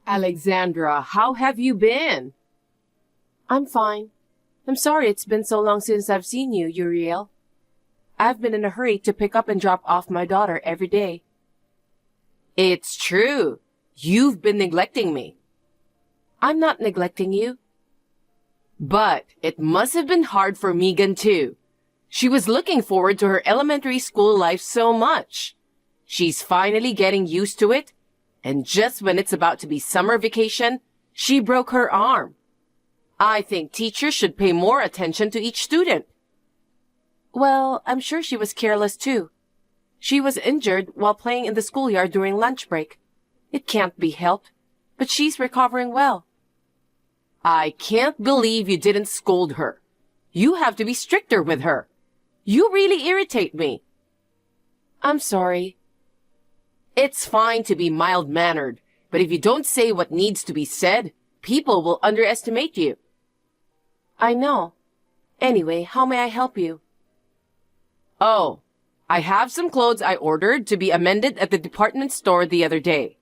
Alexandra, how have you been? I'm fine. I'm sorry it's been so long since I've seen you, Uriel. I've been in a hurry to pick up and drop off my daughter every day. It's true. You've been neglecting me. I'm not neglecting you. But it must have been hard for Megan too. She was looking forward to her elementary school life so much. She's finally getting used to it, and just when it's about to be summer vacation, she broke her arm. I think teachers should pay more attention to each student. Well, I'm sure she was careless too. She was injured while playing in the schoolyard during lunch break. It can't be helped, but she's recovering well. I can't believe you didn't scold her. You have to be stricter with her. You really irritate me. I'm sorry. It's fine to be mild-mannered, but if you don't say what needs to be said, people will underestimate you. I know. Anyway, how may I help you? Oh, I have some clothes I ordered to be amended at the department store the other day.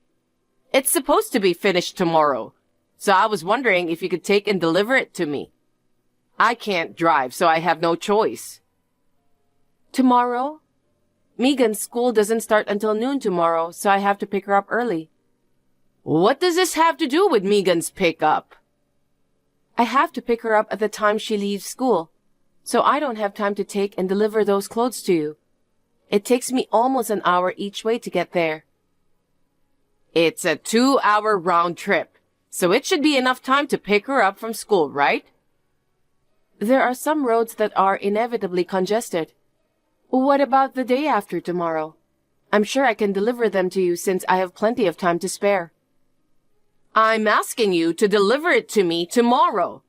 It's supposed to be finished tomorrow, so I was wondering if you could take and deliver it to me. I can't drive, so I have no choice. Tomorrow? Megan's school doesn't start until noon tomorrow, so I have to pick her up early. What does this have to do with Megan's pickup? I have to pick her up at the time she leaves school, so I don't have time to take and deliver those clothes to you. It takes me almost an hour each way to get there. It's a 2-hour round trip, so it should be enough time to pick her up from school, right? There are some roads that are inevitably congested. What about the day after tomorrow? I'm sure I can deliver them to you since I have plenty of time to spare. I'm asking you to deliver it to me tomorrow.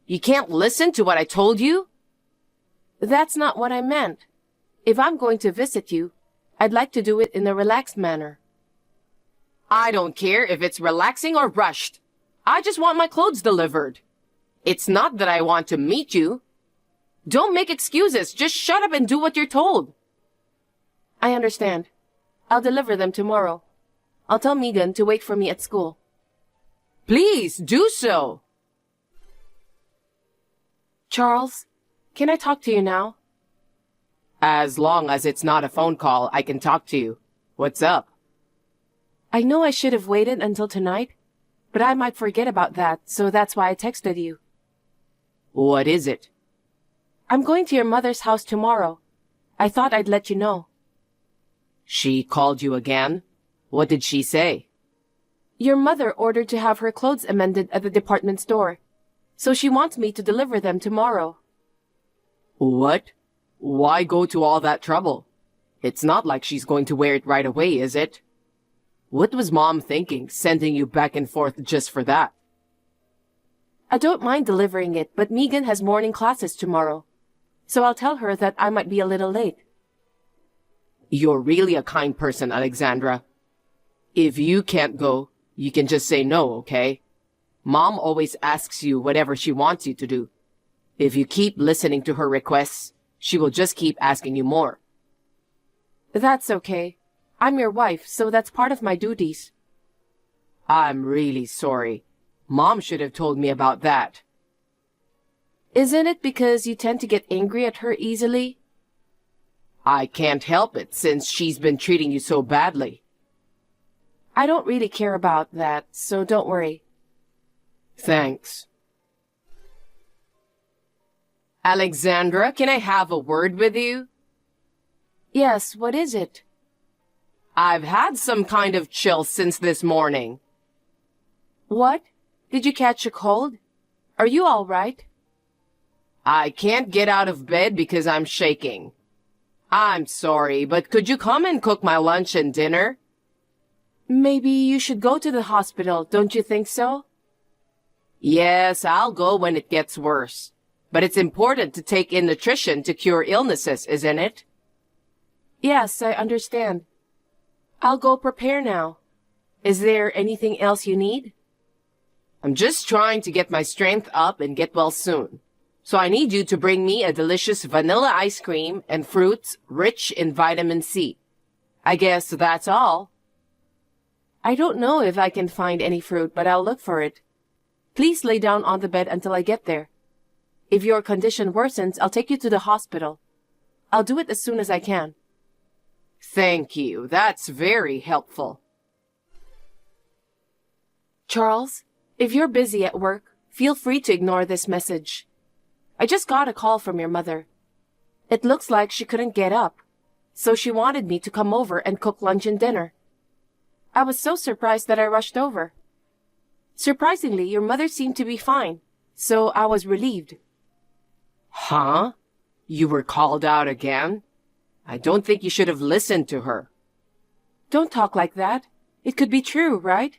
You can't listen to what I told you? That's not what I meant. If I'm going to visit you, I'd like to do it in a relaxed manner. I don't care if it's relaxing or rushed. I just want my clothes delivered. It's not that I want to meet you. Don't make excuses. Just shut up and do what you're told. I understand. I'll deliver them tomorrow. I'll tell Megan to wait for me at school. Please do so. Charles, can I talk to you now? As long as it's not a phone call, I can talk to you. What's up? I know I should have waited until tonight, but I might forget about that, so that's why I texted you. What is it? I'm going to your mother's house tomorrow. I thought I'd let you know. She called you again? What did she say? Your mother ordered to have her clothes amended at the department store, so she wants me to deliver them tomorrow. What? Why go to all that trouble? It's not like she's going to wear it right away, is it? What was Mom thinking, sending you back and forth just for that? I don't mind delivering it, but Megan has morning classes tomorrow, so I'll tell her that I might be a little late. You're really a kind person, Alexandra. If you can't go, you can just say no, okay? Mom always asks you whatever she wants you to do. If you keep listening to her requests, she will just keep asking you more. That's okay. I'm your wife, so that's part of my duties. I'm really sorry. Mom should have told me about that. Isn't it because you tend to get angry at her easily? I can't help it since she's been treating you so badly. I don't really care about that, so don't worry. Thanks. Alexandra, can I have a word with you? Yes, what is it? I've had some kind of chill since this morning. What? Did you catch a cold? Are you all right? I can't get out of bed because I'm shaking. I'm sorry, but could you come and cook my lunch and dinner? Maybe you should go to the hospital, don't you think so? Yes, I'll go when it gets worse. But it's important to take in nutrition to cure illnesses, isn't it? Yes, I understand. I'll go prepare now. Is there anything else you need? I'm just trying to get my strength up and get well soon. So I need you to bring me a delicious vanilla ice cream and fruits rich in vitamin C. I guess that's all. I don't know if I can find any fruit, but I'll look for it. Please lay down on the bed until I get there. If your condition worsens, I'll take you to the hospital. I'll do it as soon as I can. Thank you. That's very helpful. Charles, if you're busy at work, feel free to ignore this message. I just got a call from your mother. It looks like she couldn't get up, so she wanted me to come over and cook lunch and dinner. I was so surprised that I rushed over. Surprisingly, your mother seemed to be fine, so I was relieved. Huh? You were called out again? I don't think you should have listened to her. Don't talk like that. It could be true, right?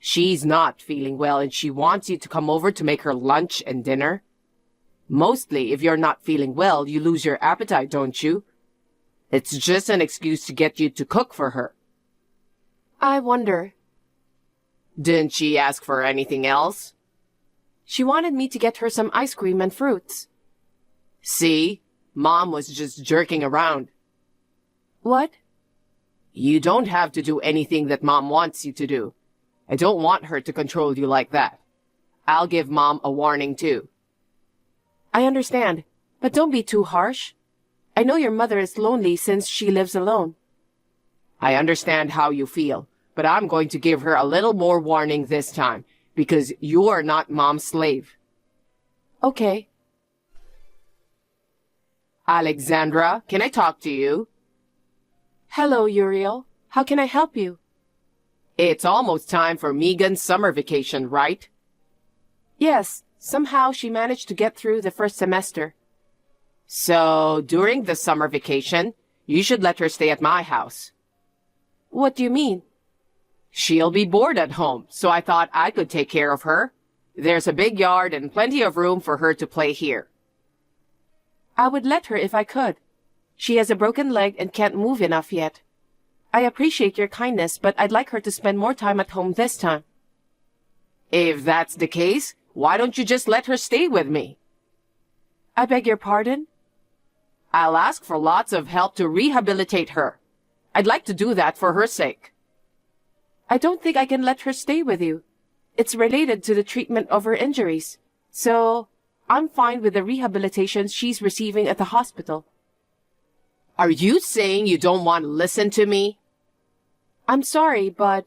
She's not feeling well and she wants you to come over to make her lunch and dinner. Mostly, if you're not feeling well, you lose your appetite, don't you? It's just an excuse to get you to cook for her. I wonder. Didn't she ask for anything else? She wanted me to get her some ice cream and fruits. See? Mom was just jerking around. What? You don't have to do anything that Mom wants you to do. I don't want her to control you like that. I'll give Mom a warning too. I understand, but don't be too harsh. I know your mother is lonely since she lives alone. I understand how you feel, but I'm going to give her a little more warning this time, because you're not Mom's slave. Okay. Alexandra, can I talk to you? Hello, Uriel. How can I help you? It's almost time for Megan's summer vacation, right? Yes, somehow she managed to get through the first semester. So, during the summer vacation, you should let her stay at my house. What do you mean? She'll be bored at home, so I thought I could take care of her. There's a big yard and plenty of room for her to play here. I would let her if I could. She has a broken leg and can't move enough yet. I appreciate your kindness, but I'd like her to spend more time at home this time. If that's the case, why don't you just let her stay with me? I beg your pardon? I'll ask for lots of help to rehabilitate her. I'd like to do that for her sake. I don't think I can let her stay with you. It's related to the treatment of her injuries. So, I'm fine with the rehabilitation she's receiving at the hospital. Are you saying you don't want to listen to me? I'm sorry, but...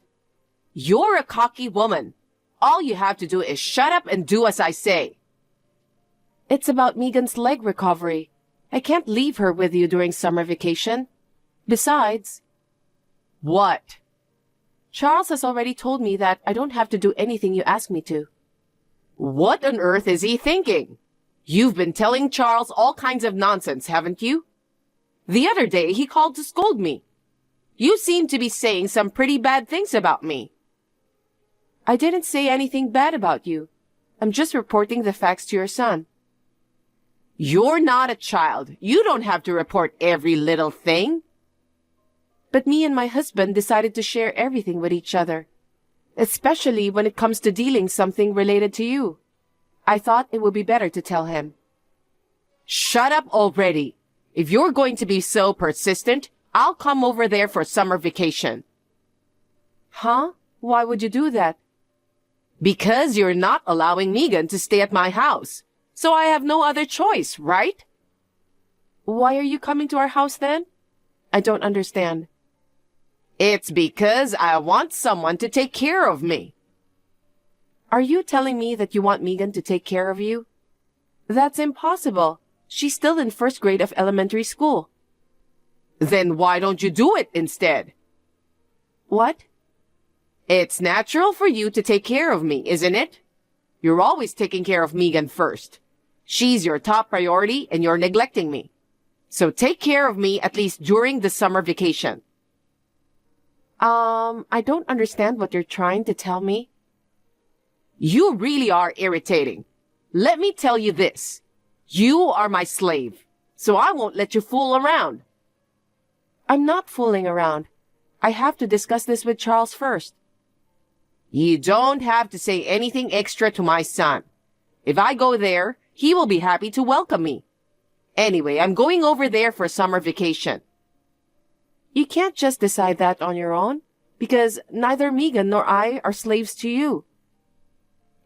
You're a cocky woman. All you have to do is shut up and do as I say. It's about Megan's leg recovery. I can't leave her with you during summer vacation. Besides... What? Charles has already told me that I don't have to do anything you ask me to. What on earth is he thinking? You've been telling Charles all kinds of nonsense, haven't you? The other day, he called to scold me. You seem to be saying some pretty bad things about me. I didn't say anything bad about you. I'm just reporting the facts to your son. You're not a child. You don't have to report every little thing. But me and my husband decided to share everything with each other, especially when it comes to dealing something related to you. I thought it would be better to tell him. Shut up already. If you're going to be so persistent, I'll come over there for summer vacation. Huh? Why would you do that? Because you're not allowing Megan to stay at my house. So I have no other choice, right? Why are you coming to our house then? I don't understand. It's because I want someone to take care of me. Are you telling me that you want Megan to take care of you? That's impossible. She's still in first grade of elementary school. Then why don't you do it instead? What? It's natural for you to take care of me, isn't it? You're always taking care of Megan first. She's your top priority and you're neglecting me. So take care of me at least during the summer vacation. I don't understand what you're trying to tell me. You really are irritating. Let me tell you this. You are my slave, so I won't let you fool around. I'm not fooling around. I have to discuss this with Charles first. You don't have to say anything extra to my son. If I go there, he will be happy to welcome me. Anyway, I'm going over there for summer vacation. You can't just decide that on your own. because neither Megan nor I are slaves to you.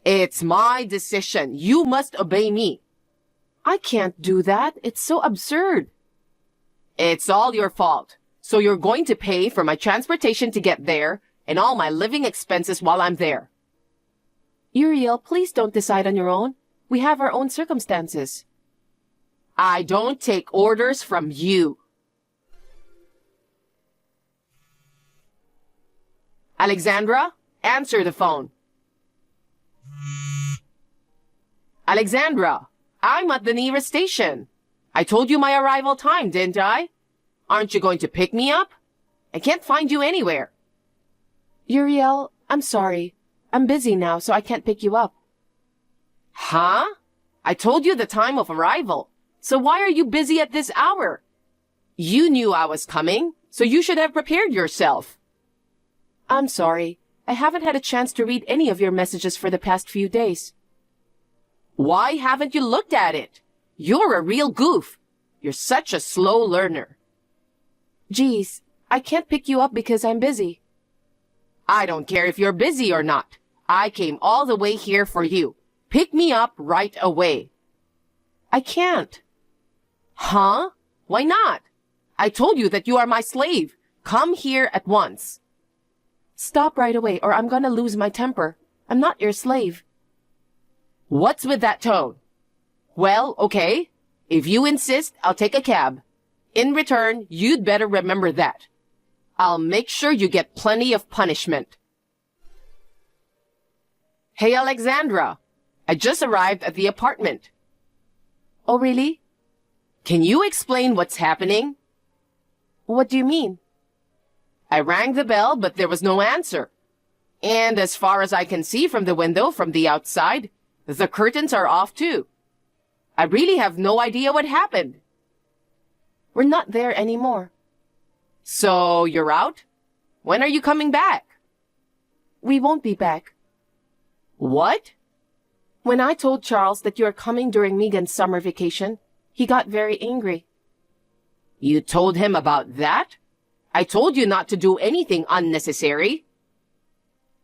It's my decision. You must obey me. I can't do that. It's so absurd. It's all your fault. So you're going to pay for my transportation to get there and all my living expenses while I'm there. Uriel, please don't decide on your own. We have our own circumstances. I don't take orders from you. Alexandra, answer the phone. Alexandra, I'm at the nearest station. I told you my arrival time, didn't I? Aren't you going to pick me up? I can't find you anywhere. Uriel, I'm sorry. I'm busy now, so I can't pick you up. Huh? I told you the time of arrival. So why are you busy at this hour? You knew I was coming, so you should have prepared yourself. I'm sorry. I haven't had a chance to read any of your messages for the past few days. Why haven't you looked at it? You're a real goof. You're such a slow learner. Geez, I can't pick you up because I'm busy. I don't care if you're busy or not. I came all the way here for you. Pick me up right away. I can't. Huh? Why not? I told you that you are my slave. Come here at once. Stop right away or I'm gonna lose my temper. I'm not your slave. What's with that tone? Well, okay. If you insist, I'll take a cab. In return, you'd better remember that. I'll make sure you get plenty of punishment. Hey, Alexandra. I just arrived at the apartment. Oh, really? Can you explain what's happening? What do you mean? I rang the bell, but there was no answer. And as far as I can see from the window from the outside, the curtains are off too. I really have no idea what happened. We're not there anymore. So you're out? When are you coming back? We won't be back. What? When I told Charles that you are coming during Megan's summer vacation, he got very angry. You told him about that? I told you not to do anything unnecessary.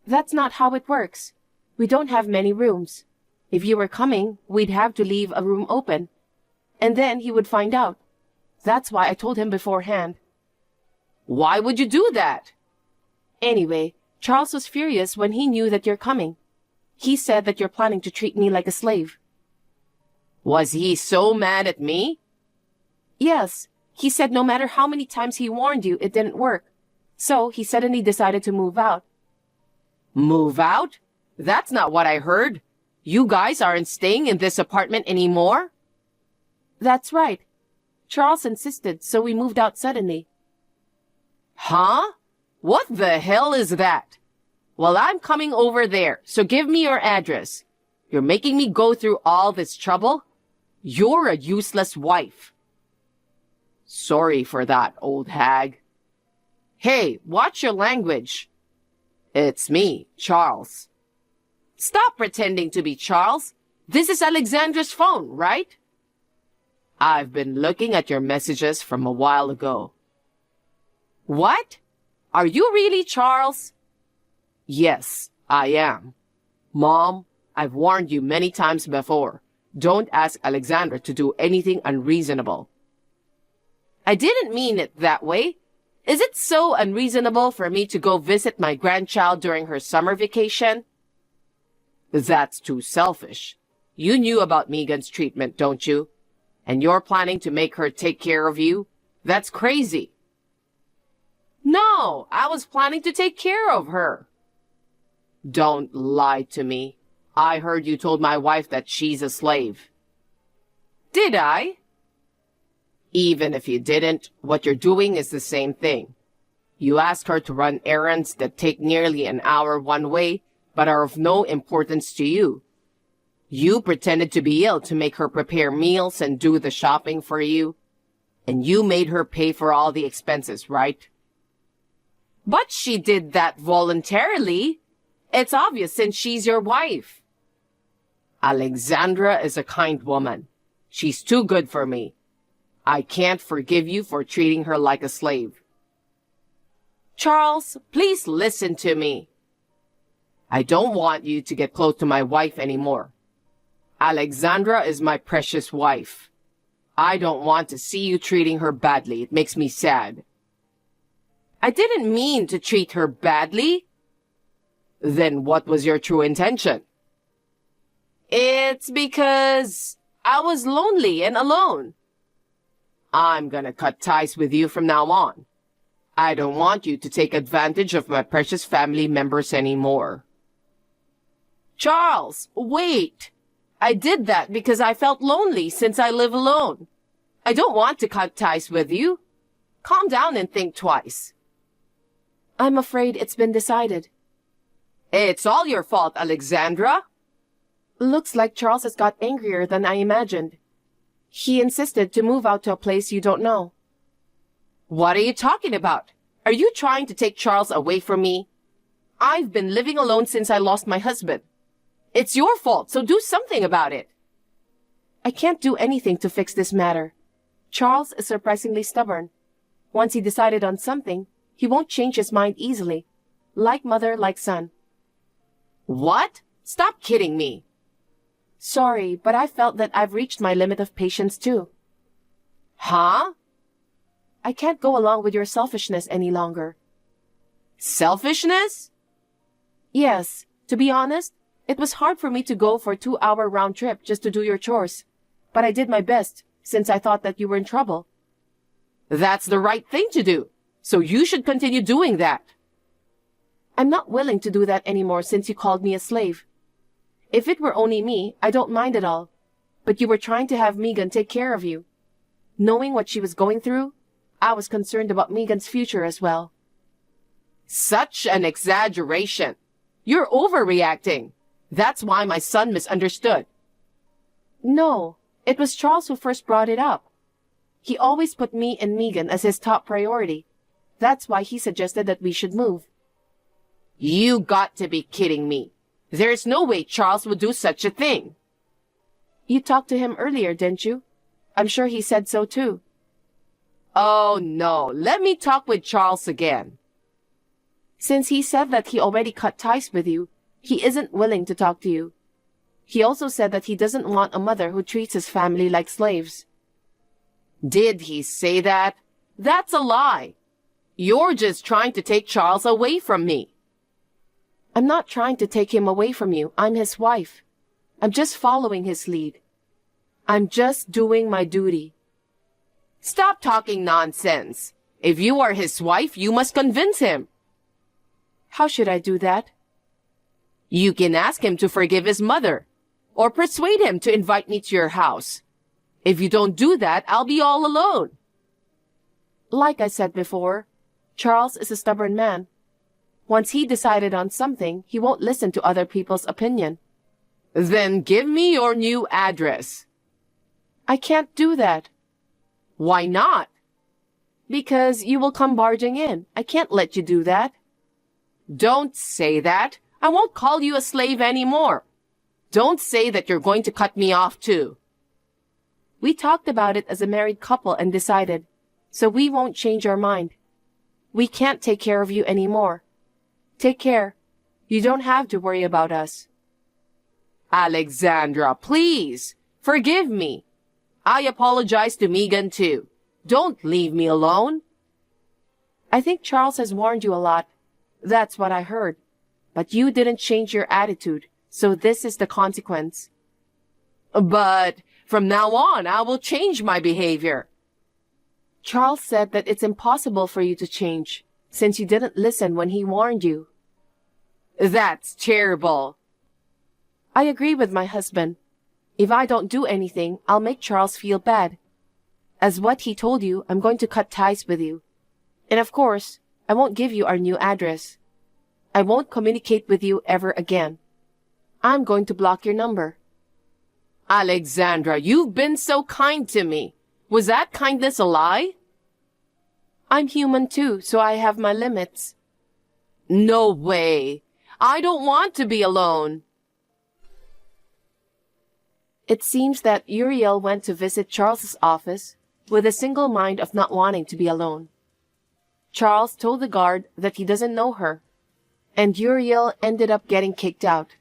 That's not how it works. We don't have many rooms. If you were coming, we'd have to leave a room open. And then he would find out. That's why I told him beforehand. Why would you do that? Anyway, Charles was furious when he knew that you're coming. He said that you're planning to treat me like a slave. Was he so mad at me? Yes. He said no matter how many times he warned you, it didn't work. So he suddenly decided to move out. Move out? That's not what I heard. You guys aren't staying in this apartment anymore? That's right. Charles insisted, so we moved out suddenly. Huh? What the hell is that? Well, I'm coming over there, so give me your address. You're making me go through all this trouble? You're a useless wife. Sorry for that, old hag. Hey, watch your language. It's me, Charles. Stop pretending to be Charles. This is Alexandra's phone, right? I've been looking at your messages from a while ago. What? Are you really Charles? Yes, I am. Mom, I've warned you many times before. Don't ask Alexandra to do anything unreasonable. I didn't mean it that way. Is it so unreasonable for me to go visit my grandchild during her summer vacation? That's too selfish. You knew about Megan's treatment, don't you? And you're planning to make her take care of you? That's crazy. No, I was planning to take care of her. Don't lie to me. I heard you told my wife that she's a slave. Did I? Even if you didn't, what you're doing is the same thing. You ask her to run errands that take nearly an hour one way, but are of no importance to you. You pretended to be ill to make her prepare meals and do the shopping for you. And you made her pay for all the expenses, right? But she did that voluntarily. It's obvious since she's your wife. Alexandra is a kind woman. She's too good for me. I can't forgive you for treating her like a slave. Charles, please listen to me. I don't want you to get close to my wife anymore. Alexandra is my precious wife. I don't want to see you treating her badly. It makes me sad. I didn't mean to treat her badly. Then what was your true intention? It's because I was lonely and alone. I'm gonna cut ties with you from now on. I don't want you to take advantage of my precious family members anymore. Charles, wait! I did that because I felt lonely since I live alone. I don't want to cut ties with you. Calm down and think twice. I'm afraid it's been decided. It's all your fault, Alexandra. Looks like Charles has got angrier than I imagined. He insisted to move out to a place you don't know. What are you talking about? Are you trying to take Charles away from me? I've been living alone since I lost my husband. It's your fault, so do something about it. I can't do anything to fix this matter. Charles is surprisingly stubborn. Once he decided on something, he won't change his mind easily. Like mother, like son. What? Stop kidding me. Sorry, but I felt that I've reached my limit of patience too. Huh? I can't go along with your selfishness any longer. Selfishness? Yes, to be honest, it was hard for me to go for a 2-hour round trip just to do your chores. But I did my best, since I thought that you were in trouble. That's the right thing to do, so you should continue doing that. I'm not willing to do that anymore since you called me a slave. If it were only me, I don't mind at all. But you were trying to have Megan take care of you. Knowing what she was going through, I was concerned about Megan's future as well. Such an exaggeration. You're overreacting. That's why my son misunderstood. No, it was Charles who first brought it up. He always put me and Megan as his top priority. That's why he suggested that we should move. You got to be kidding me. There's no way Charles would do such a thing. You talked to him earlier, didn't you? I'm sure he said so too. Oh no, let me talk with Charles again. Since he said that he already cut ties with you, he isn't willing to talk to you. He also said that he doesn't want a mother who treats his family like slaves. Did he say that? That's a lie. You're just trying to take Charles away from me. I'm not trying to take him away from you. I'm his wife. I'm just following his lead. I'm just doing my duty. Stop talking nonsense. If you are his wife, you must convince him. How should I do that? You can ask him to forgive his mother, or persuade him to invite me to your house. If you don't do that, I'll be all alone. Like I said before, Charles is a stubborn man. Once he decided on something, he won't listen to other people's opinion. Then give me your new address. I can't do that. Why not? Because you will come barging in. I can't let you do that. Don't say that. I won't call you a slave anymore. Don't say that you're going to cut me off too. We talked about it as a married couple and decided, so we won't change our mind. We can't take care of you anymore. Take care. You don't have to worry about us. Alexandra, please, forgive me. I apologize to Megan too. Don't leave me alone. I think Charles has warned you a lot. That's what I heard. But you didn't change your attitude, so this is the consequence. But from now on, I will change my behavior. Charles said that it's impossible for you to change, since you didn't listen when he warned you. That's terrible. I agree with my husband. If I don't do anything, I'll make Charles feel bad. As what he told you, I'm going to cut ties with you. And of course, I won't give you our new address. I won't communicate with you ever again. I'm going to block your number. Alexandra, you've been so kind to me. Was that kindness a lie? I'm human too, so I have my limits. No way. I don't want to be alone. It seems that Uriel went to visit Charles's office with a single mind of not wanting to be alone. Charles told the guard that he doesn't know her, and Uriel ended up getting kicked out.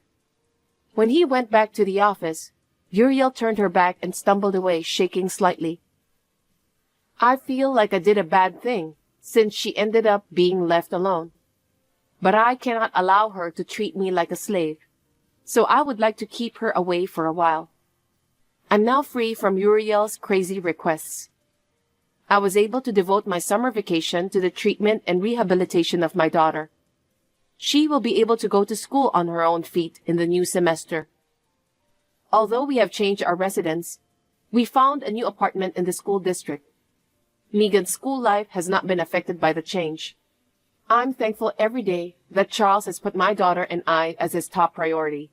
When he went back to the office, Uriel turned her back and stumbled away, shaking slightly. I feel like I did a bad thing, since she ended up being left alone. But I cannot allow her to treat me like a slave, so I would like to keep her away for a while. I'm now free from Uriel's crazy requests. I was able to devote my summer vacation to the treatment and rehabilitation of my daughter. She will be able to go to school on her own feet in the new semester. Although we have changed our residence, we found a new apartment in the school district. Megan's school life has not been affected by the change. I'm thankful every day that Charles has put my daughter and I as his top priority.